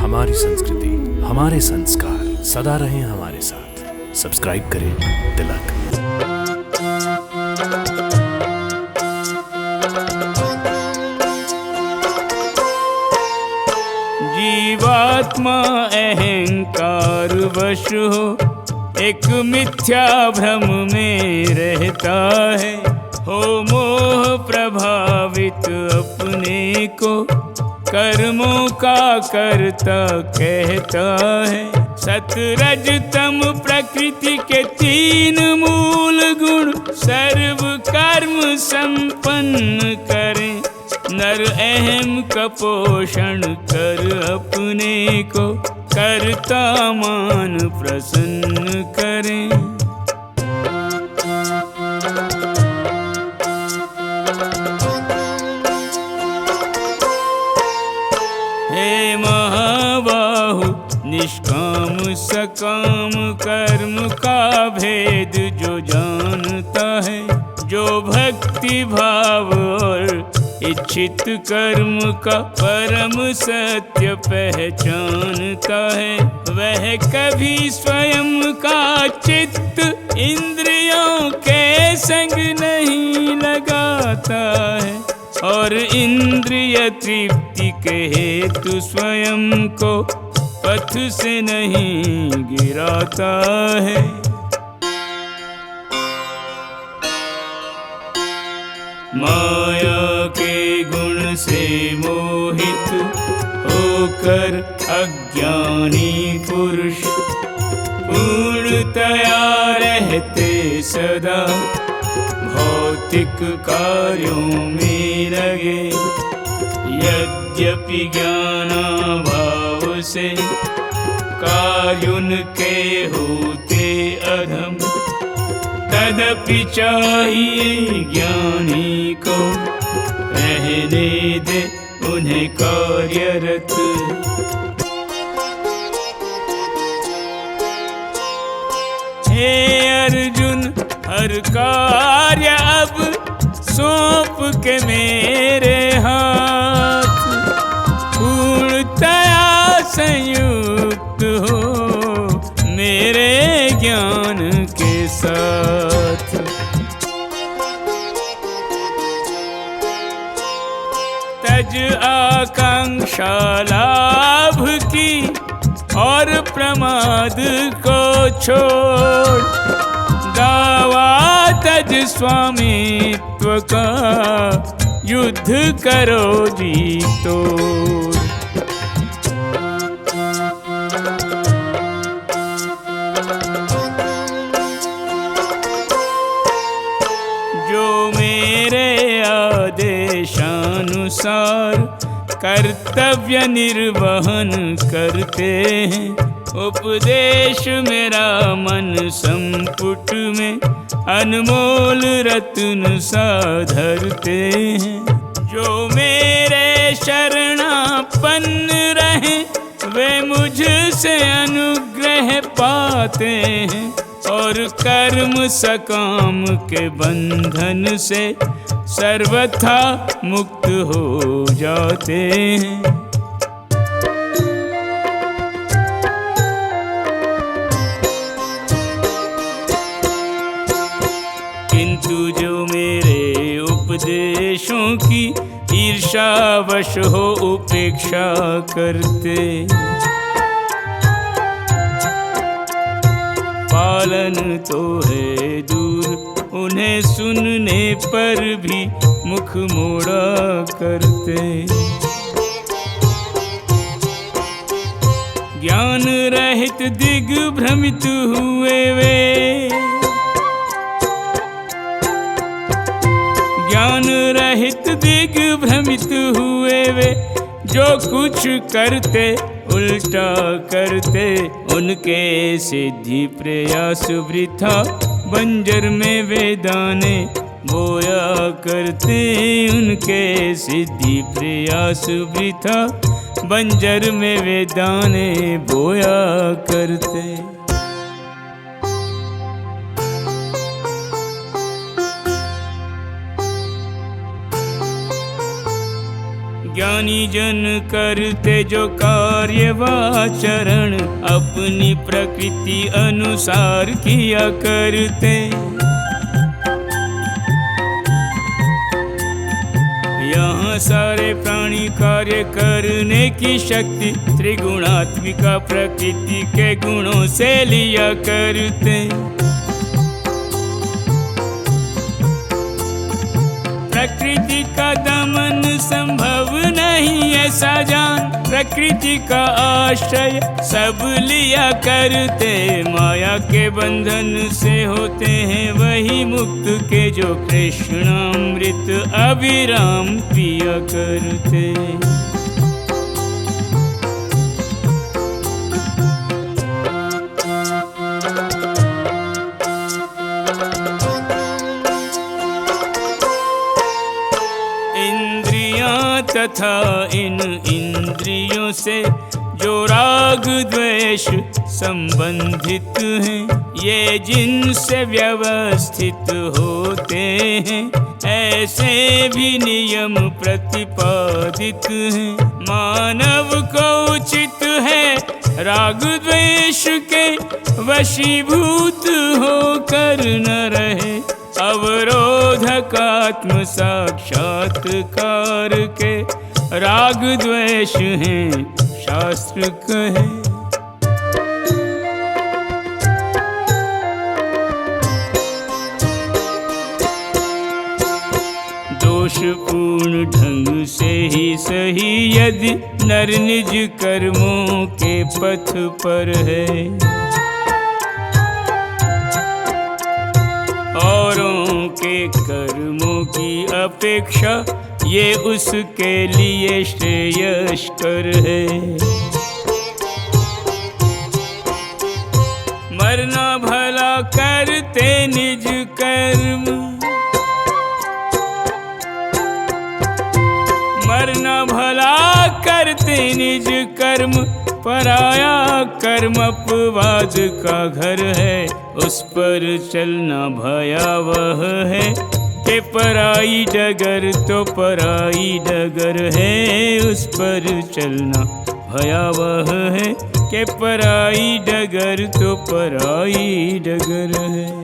हमारी संस्कृति, हमारे संस्कार सदा रहें हमारे साथ। सब्सक्राइब करें तिलक। जीवात्मा अहंकार वश हो, एक मिथ्या भ्रम में रहता है। हो मोह प्रभावित अपने को, कर्मों का कर्ता कहता है। सतरज तम प्रकृति के तीन मूल गुण, सर्व कर्म संपन्न करें। नर अहम का पोषण कर अपने को, कर्ता मान प्रसन्न करें। हे महाबाहु, निष्काम सकाम कर्म का भेद जो जानता है, जो भक्ति भाव और इच्छित कर्म का परम सत्य पहचानता है, वह कभी स्वयं का चित्त इंद्रियों के संग नहीं लगाता है, और इंद्रिय तृप्ति के हेतु स्वयं को पथ से नहीं गिराता है। माया के गुण से मोहित होकर अज्ञानी पुरुष, पूर्णतया रहते सदा भौतिक कार्यों में लगे। यद्यपि ज्ञानाभाव से कार्य के होते अधम, तदपि चाहिए ज्ञानी को रहने दे उन्हें कार्यरत। हे अर्जुन, हर कार्य अब सौंप के मेरे हाथ, पूर्णतया संयुक्त हो मेरे ज्ञान के साथ। तज आकांक्षा लाभ की और प्रमाद को छोड़, दावा तज स्वामित्व का युद्ध करो जीतो। जो मेरे आदेशानुसार कर्तव्य निर्वहन करते हैं, उपदेश मेरा मन संपुट में अनमोल रत्न सा धरते हैं। जो मेरे शरणापन्न रहे, वे मुझसे अनुग्रह पाते हैं, और कर्म सकाम के बंधन से सर्वथा मुक्त हो जाते हैं। किंतु जो मेरे उपदेशों की ईर्ष्यावश हो उपेक्षा करते, पालन तो है दूर, उन्हें सुनने पर भी मुख मोड़ा करते। ज्ञान रहित दिग्भ्रमित हुए वे, ज्ञान रहित दिग्भ्रमित हुए वे, जो कुछ करते उल्टा करते, उनके सिद्धि प्रयास वृथा बंजर में वे दाने बोया करते। उनके सिद्धि प्रयास वृथा बंजर में वे दाने बोया करते। ज्ञानी जन करते जो कार्यवाचरण अपनी प्रकृति अनुसार किया करते। यहाँ सारे प्राणी कार्य करने की शक्ति त्रिगुणात्मिका प्रकृति के गुणों से लिया करते। प्रकृति का दमन संभव नहीं ऐसा जान, प्रकृति का आश्रय सब लिया करते। माया के बंधन से होते हैं वही मुक्त के जो कृष्णामृत अविराम पिया करते। तथा इन इंद्रियों से जो राग द्वेष संबंधित हैं, ये जिनसे व्यवस्थित होते हैं, ऐसे भी नियम प्रतिपादित हैं। मानव को उचित है राग द्वेष के वशीभूत होकर न रहे, अवरोधकात्म साक्षात्कार के राग द्वेष हैं शास्त्र कहे। दोषपूर्ण ढंग से ही सही यदि नर निज कर्मों के पथ पर है, औरों के कर्मों की अपेक्षा ये उसके लिए श्रेयस्कर है। मरना भला करते निज कर्म, मरना भला करते निज कर्म, पराया कर्म अपवाद का घर है, उस पर चलना भयावह है। के पराई डगर तो पराई डगर है, उस पर चलना भयावह है। के पराई डगर तो पराई डगर है।